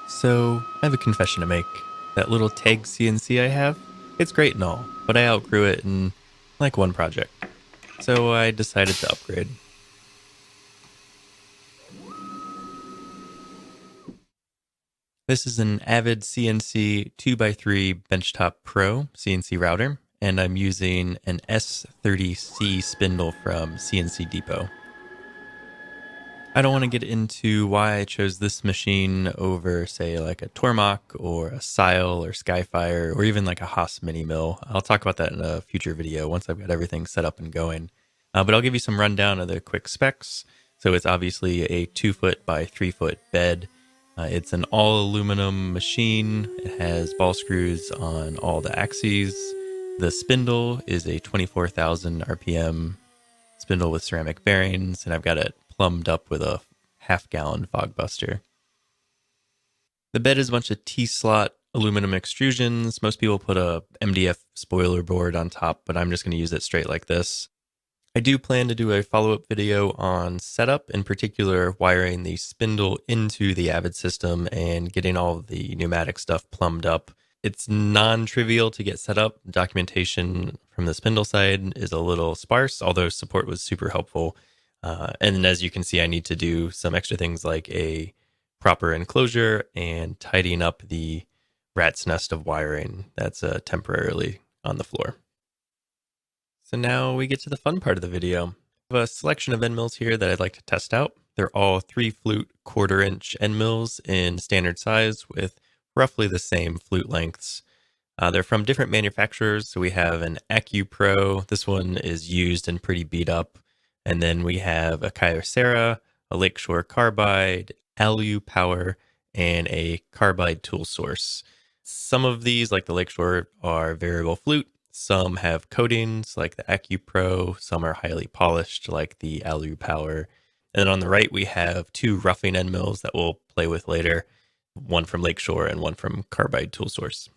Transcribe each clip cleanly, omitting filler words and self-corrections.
So, I have a confession to make. That little Taig CNC I have, it's great and all, but I outgrew it in like one project. So I decided to upgrade. This is an Avid CNC 2x3 Benchtop Pro CNC router, and I'm using an S30C spindle from CNCDepot. I don't want to get into why I chose this machine over, say, like a Tormach or a Sile or Skyfire or even like a Haas mini mill. I'll talk about that in a future video once I've got everything set up and going. But I'll give you some rundown of the quick specs. So it's obviously a 2-foot by 3-foot bed. It's an all aluminum machine. It has ball screws on all the axes. The spindle is a 24,000 RPM spindle with ceramic bearings, and I've got it plumbed up with a half-gallon Fogbuster. The bed is a bunch of T-slot aluminum extrusions. Most people put a MDF spoiler board on top, but I'm just going to use it straight like this. I do plan to do a follow-up video on setup, in particular wiring the spindle into the Avid system and getting all of the pneumatic stuff plumbed up. It's non-trivial to get set up. Documentation from the spindle side is a little sparse, although support was super helpful. And as you can see, I need to do some extra things like a proper enclosure and tidying up the rat's nest of wiring that's temporarily on the floor. So now we get to the fun part of the video. I have a selection of end mills here that I'd like to test out. They're all 3-flute 1/4-inch end mills in standard size with roughly the same flute lengths. They're from different manufacturers. So we have an alu-power. This one is used and pretty beat up. And then we have a Kyocera, a Lakeshore Carbide, alu-power, and a carbide tool source. Some of these, like the Lakeshore, are variable flute. Some have coatings, like the alu-power. Some are highly polished, like the alu-power. And then on the right, we have 2 roughing end mills that we'll play with later. One from Lakeshore and one from Carbide Tool Source.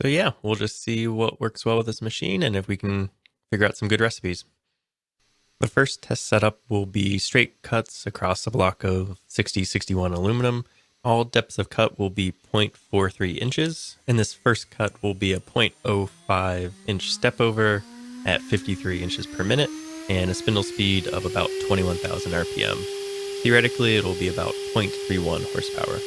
So yeah, we'll just see what works well with this machine and if we can figure out some good recipes. The first test setup will be straight cuts across a block of 6061 aluminum. All depths of cut will be 0.43 inches, and this first cut will be a 0.05 inch step over at 53 inches per minute and a spindle speed of about 21,000 RPM. Theoretically, it'll be about 0.31 horsepower.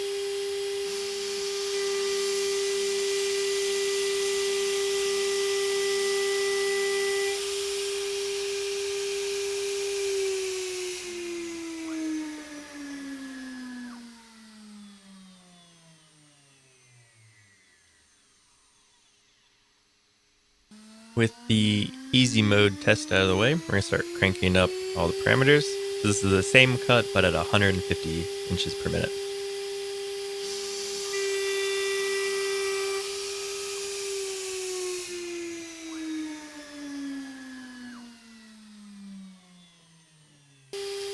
With the easy mode test out of the way, we're going to start cranking up all the parameters. So this is the same cut, but at 150 inches per minute.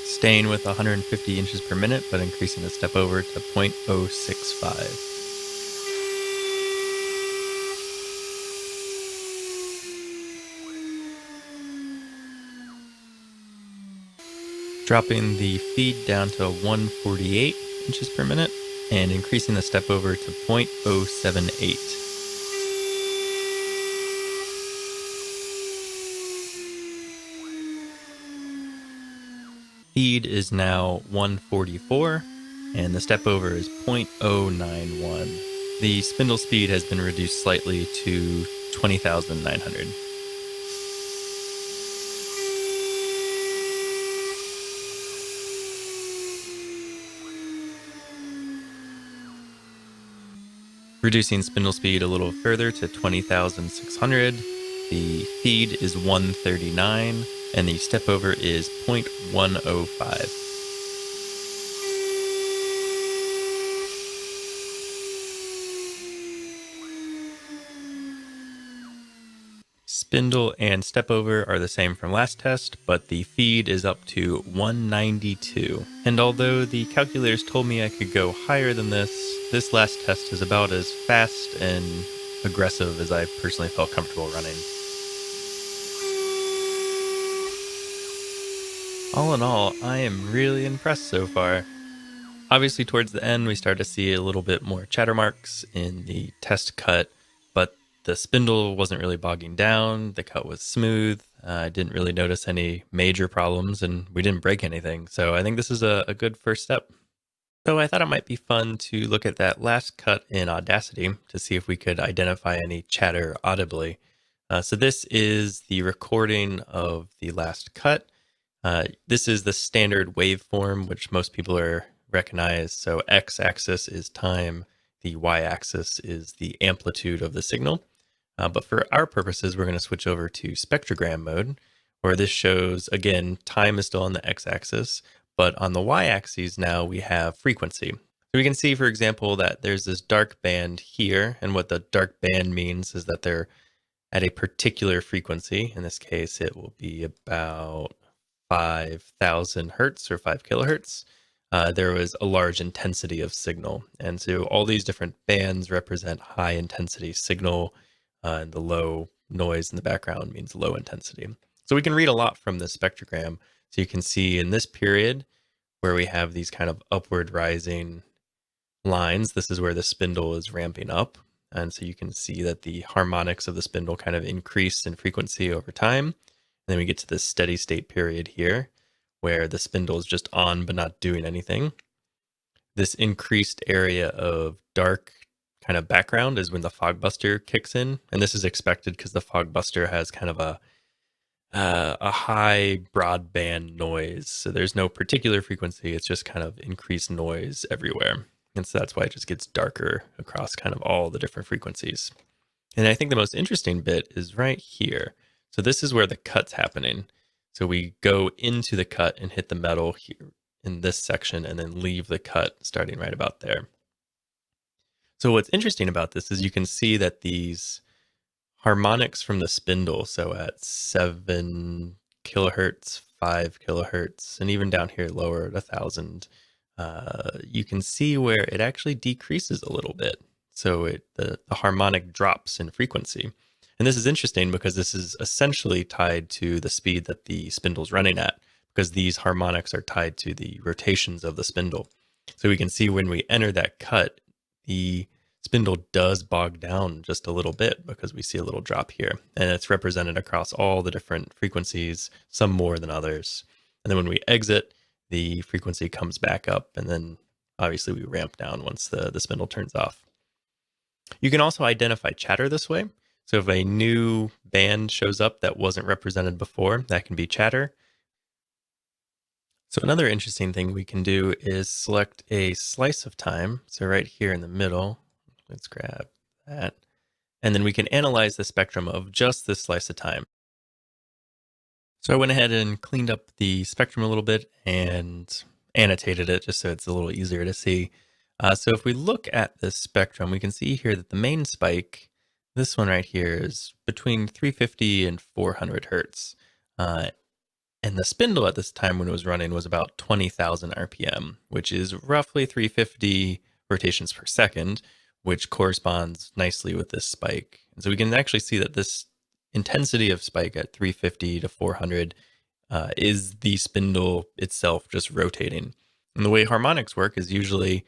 Staying with 150 inches per minute, but increasing the step over to 0.065. Dropping the feed down to 148 inches per minute and increasing the step over to 0.078. Feed is now 144 and the step over is 0.091. The spindle speed has been reduced slightly to 20,900. Reducing spindle speed a little further to 20,600. The feed is 139 and the step over is 0.105. Spindle and step over are the same from last test, but the feed is up to 192. And although the calculators told me I could go higher than this last test is about as fast and aggressive as I personally felt comfortable running. All in all, I am really impressed so far. Obviously, towards the end, we started to see a little bit more chatter marks in the test cut, but the spindle wasn't really bogging down. The cut was smooth. I didn't really notice any major problems, and we didn't break anything. So I think this is a good first step. So I thought it might be fun to look at that last cut in Audacity to see if we could identify any chatter audibly. So this is the recording of the last cut. This is the standard waveform, which most people recognize. So x-axis is time, the y-axis is the amplitude of the signal. But for our purposes, we're going to switch over to spectrogram mode, where this shows, again, time is still on the x-axis, but on the y-axis now we have frequency. So we can see, for example, that there's this dark band here, and what the dark band means is that they're at a particular frequency. In this case, it will be about 5,000 hertz or 5 kilohertz. There was a large intensity of signal. And so all these different bands represent high intensity signal, and the low noise in the background means low intensity. So we can read a lot from this spectrogram. So you can see in this period where we have these kind of upward rising lines, this is where the spindle is ramping up. And so you can see that the harmonics of the spindle kind of increase in frequency over time. And then we get to this steady state period here where the spindle is just on but not doing anything. This increased area of dark kind of background is when the Fogbuster kicks in. And this is expected because the Fogbuster has kind of a high broadband noise. So there's no particular frequency. It's just kind of increased noise everywhere. And so that's why it just gets darker across kind of all the different frequencies. And I think the most interesting bit is right here. So this is where the cut's happening. So we go into the cut and hit the metal here in this section and then leave the cut starting right about there. So what's interesting about this is you can see that these harmonics from the spindle, so at 7 kilohertz, 5 kilohertz, and even down here lower at 1,000, you can see where it actually decreases a little bit. So the harmonic drops in frequency. And this is interesting because this is essentially tied to the speed that the spindle's running at, because these harmonics are tied to the rotations of the spindle. So we can see when we enter that cut, the spindle does bog down just a little bit because we see a little drop here. And it's represented across all the different frequencies, some more than others. And then when we exit, the frequency comes back up, and then obviously we ramp down once the spindle turns off. You can also identify chatter this way. So if a new band shows up that wasn't represented before, that can be chatter. So another interesting thing we can do is select a slice of time. So right here in the middle, let's grab that. And then we can analyze the spectrum of just this slice of time. So I went ahead and cleaned up the spectrum a little bit and annotated it just so it's a little easier to see. So if we look at this spectrum, we can see here that the main spike, this one right here, is between 350 and 400 hertz. And the spindle at this time when it was running was about 20,000 RPM, which is roughly 350 rotations per second, which corresponds nicely with this spike. And so we can actually see that this intensity of spike at 350 to 400 is the spindle itself just rotating. And the way harmonics work is usually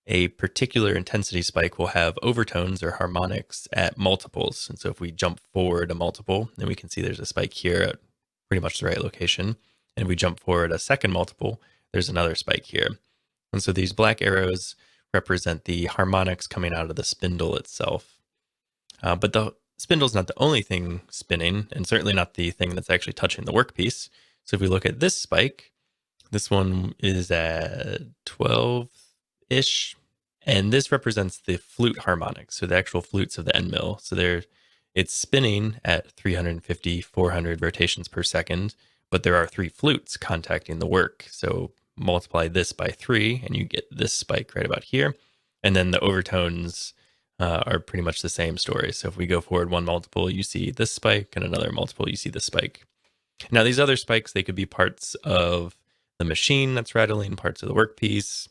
a particular intensity spike will have overtones or harmonics at multiples. And so if we jump forward a multiple, then we can see there's a spike here at pretty much the right location. And if we jump forward a second multiple, there's another spike here. And so these black arrows represent the harmonics coming out of the spindle itself. But the spindle's not the only thing spinning, and certainly not the thing that's actually touching the workpiece. So if we look at this spike, this one is at 12-ish, and this represents the flute harmonics, so the actual flutes of the end mill. So it's spinning at 350, 400 rotations per second, but there are 3 flutes contacting the work. So multiply this by 3, and you get this spike right about here. And then the overtones are pretty much the same story. So if we go forward one multiple, you see this spike, and another multiple, you see this spike. Now, these other spikes, they could be parts of the machine that's rattling, parts of the workpiece.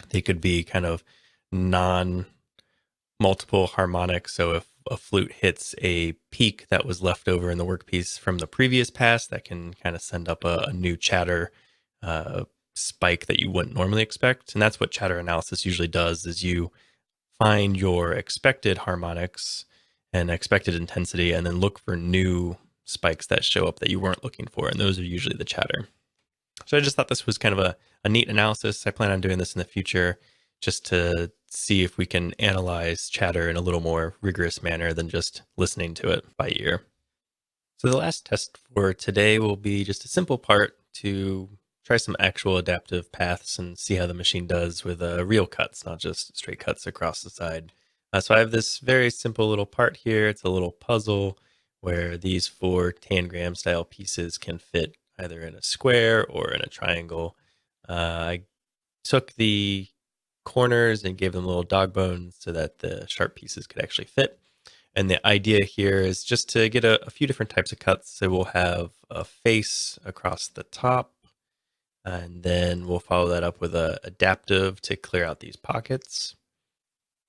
They could be kind of non-multiple harmonics. So if a flute hits a peak that was left over in the workpiece from the previous pass, that can kind of send up a new chatter spike that you wouldn't normally expect. And that's what chatter analysis usually does, is you find your expected harmonics and expected intensity and then look for new spikes that show up that you weren't looking for. And those are usually the chatter. So I just thought this was kind of a neat analysis. I plan on doing this in the future just to see if we can analyze chatter in a little more rigorous manner than just listening to it by ear. So the last test for today will be just a simple part to try some actual adaptive paths and see how the machine does with real cuts, not just straight cuts across the side. So I have this very simple little part here. It's a little puzzle where these 4 tangram style pieces can fit either in a square or in a triangle. I took the corners and gave them little dog bones so that the sharp pieces could actually fit. And the idea here is just to get a few different types of cuts. So we'll have a face across the top, and then we'll follow that up with a adaptive to clear out these pockets,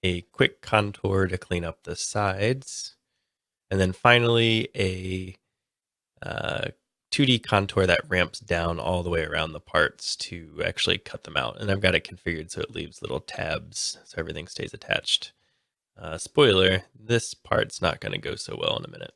a quick contour to clean up the sides, and then finally a 2D contour that ramps down all the way around the parts to actually cut them out. And I've got it configured so it leaves little tabs so everything stays attached. Spoiler, this part's not going to go so well in a minute.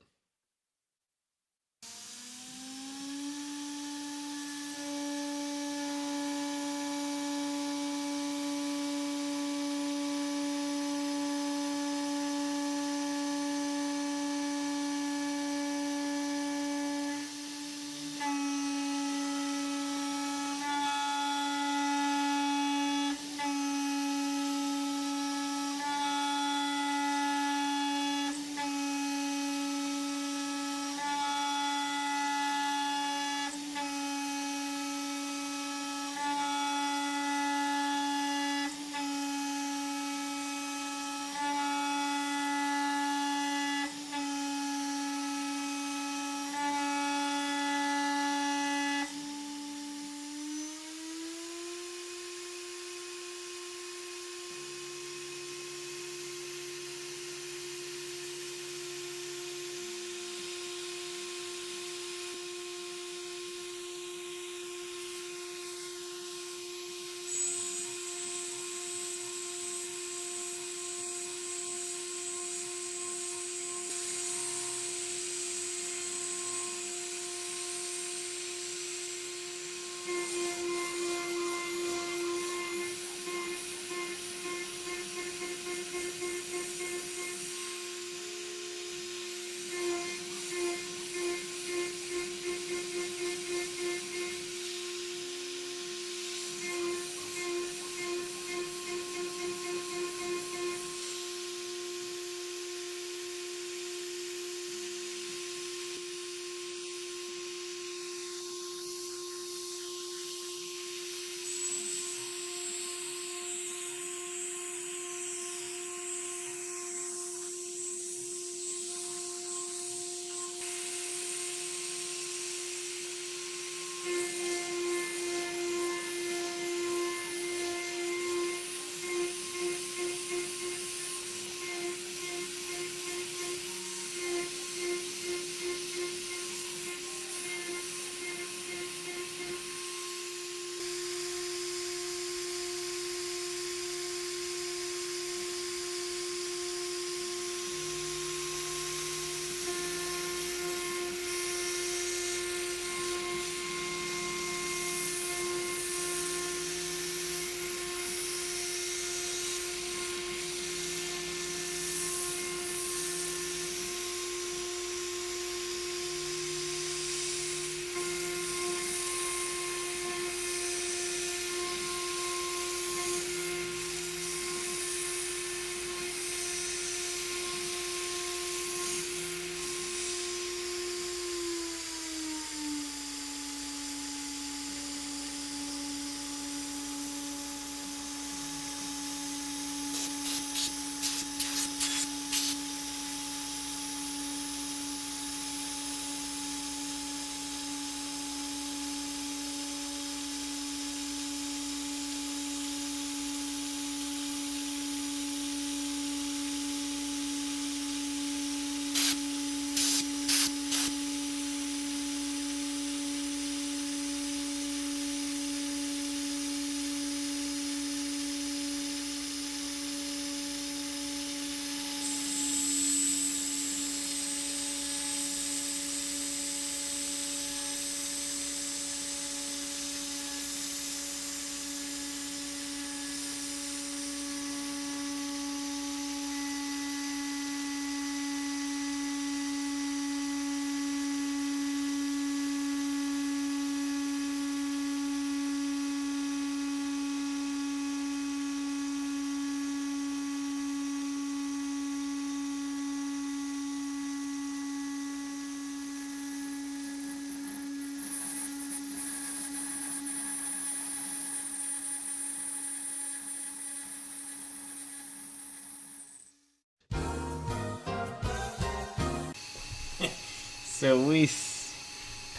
So we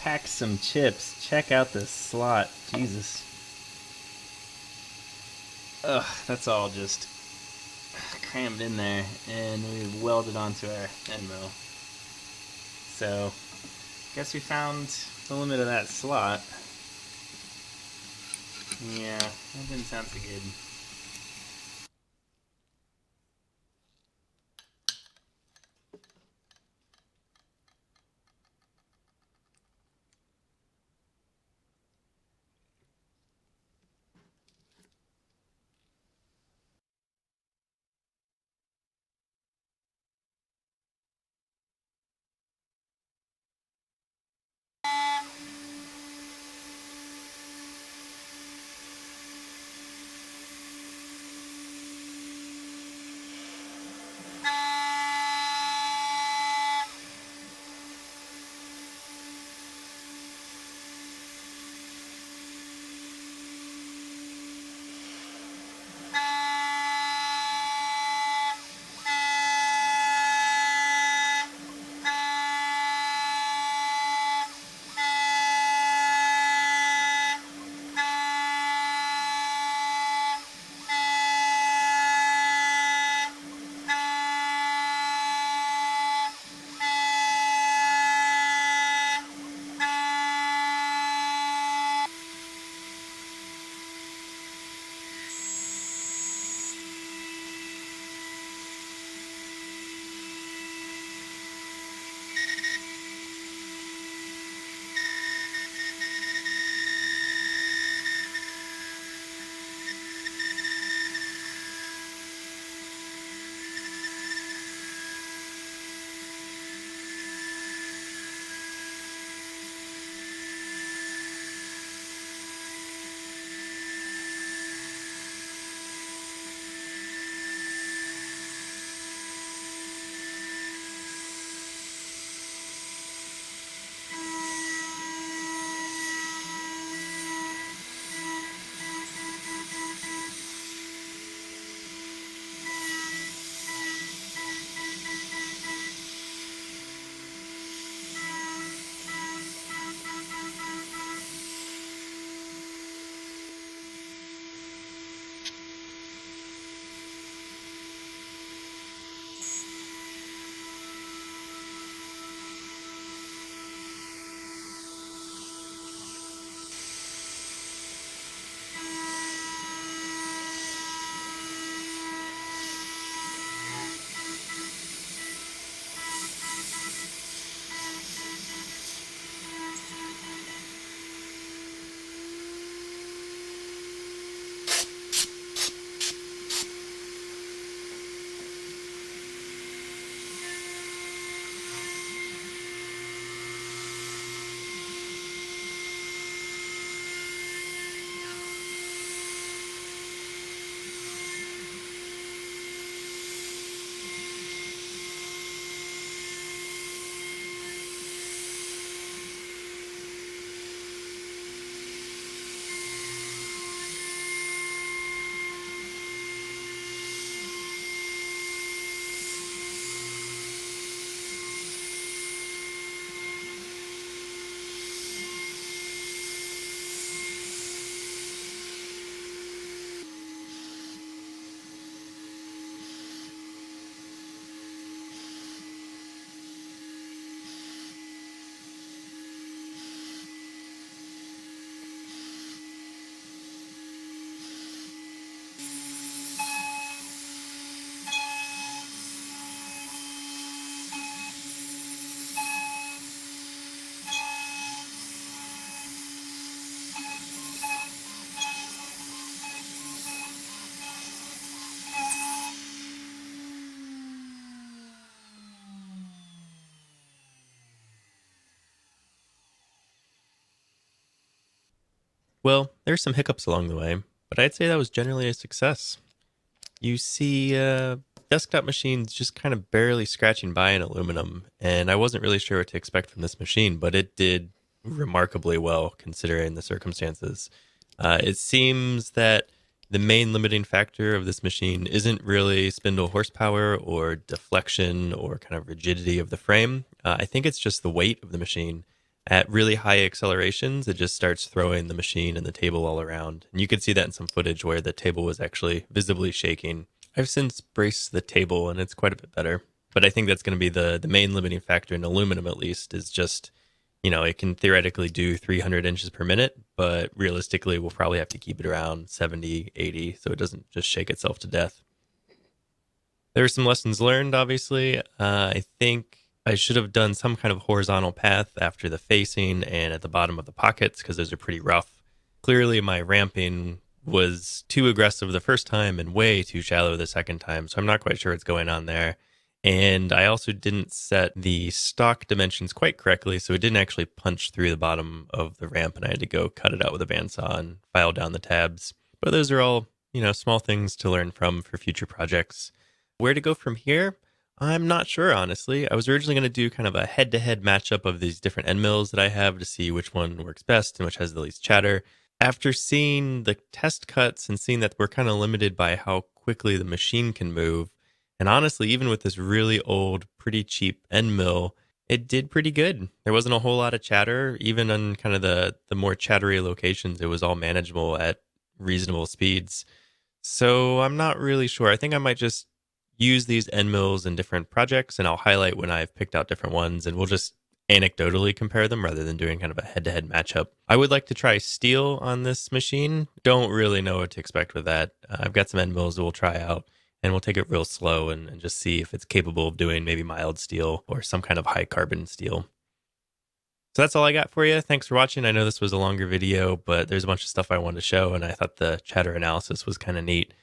packed some chips. Check out this slot. Jesus. Ugh, that's all just crammed in there, and we welded onto our end mill. So, guess we found the limit of that slot. Yeah, that didn't sound so good. Well, there's some hiccups along the way, but I'd say that was generally a success. You see, desktop machines just kind of barely scratching by in aluminum, and I wasn't really sure what to expect from this machine, but it did remarkably well considering the circumstances. It seems that The main limiting factor of this machine isn't really spindle horsepower or deflection or kind of rigidity of the frame. I think it's just the weight of the machine. At really high accelerations, it just starts throwing the machine and the table all around. And you could see that in some footage where the table was actually visibly shaking. I've since braced the table and it's quite a bit better. But I think that's going to be the main limiting factor in aluminum, at least, is just, it can theoretically do 300 inches per minute, but realistically, we'll probably have to keep it around 70, 80, so it doesn't just shake itself to death. There are some lessons learned, obviously. I think I should have done some kind of horizontal path after the facing and at the bottom of the pockets, because those are pretty rough. Clearly, my ramping was too aggressive the first time and way too shallow the second time, so I'm not quite sure what's going on there. And I also didn't set the stock dimensions quite correctly, so it didn't actually punch through the bottom of the ramp, and I had to go cut it out with a bandsaw and file down the tabs. But those are all, small things to learn from for future projects. Where to go from here? I'm not sure, honestly. I was originally going to do kind of a head-to-head matchup of these different end mills that I have to see which one works best and which has the least chatter. After seeing the test cuts and seeing that we're kind of limited by how quickly the machine can move, and honestly, even with this really old, pretty cheap end mill, it did pretty good. There wasn't a whole lot of chatter. Even on kind of the more chattery locations, it was all manageable at reasonable speeds. So I'm not really sure. I think I might just use these end mills in different projects, and I'll highlight when I've picked out different ones, and we'll just anecdotally compare them rather than doing kind of a head-to-head matchup. I would like to try steel on this machine. Don't really know what to expect with that. I've got some end mills that we'll try out, and we'll take it real slow and just see if it's capable of doing maybe mild steel or some kind of high carbon steel. So that's all I got for you. Thanks for watching. I know this was a longer video, but there's a bunch of stuff I wanted to show, and I thought the chatter analysis was kind of neat.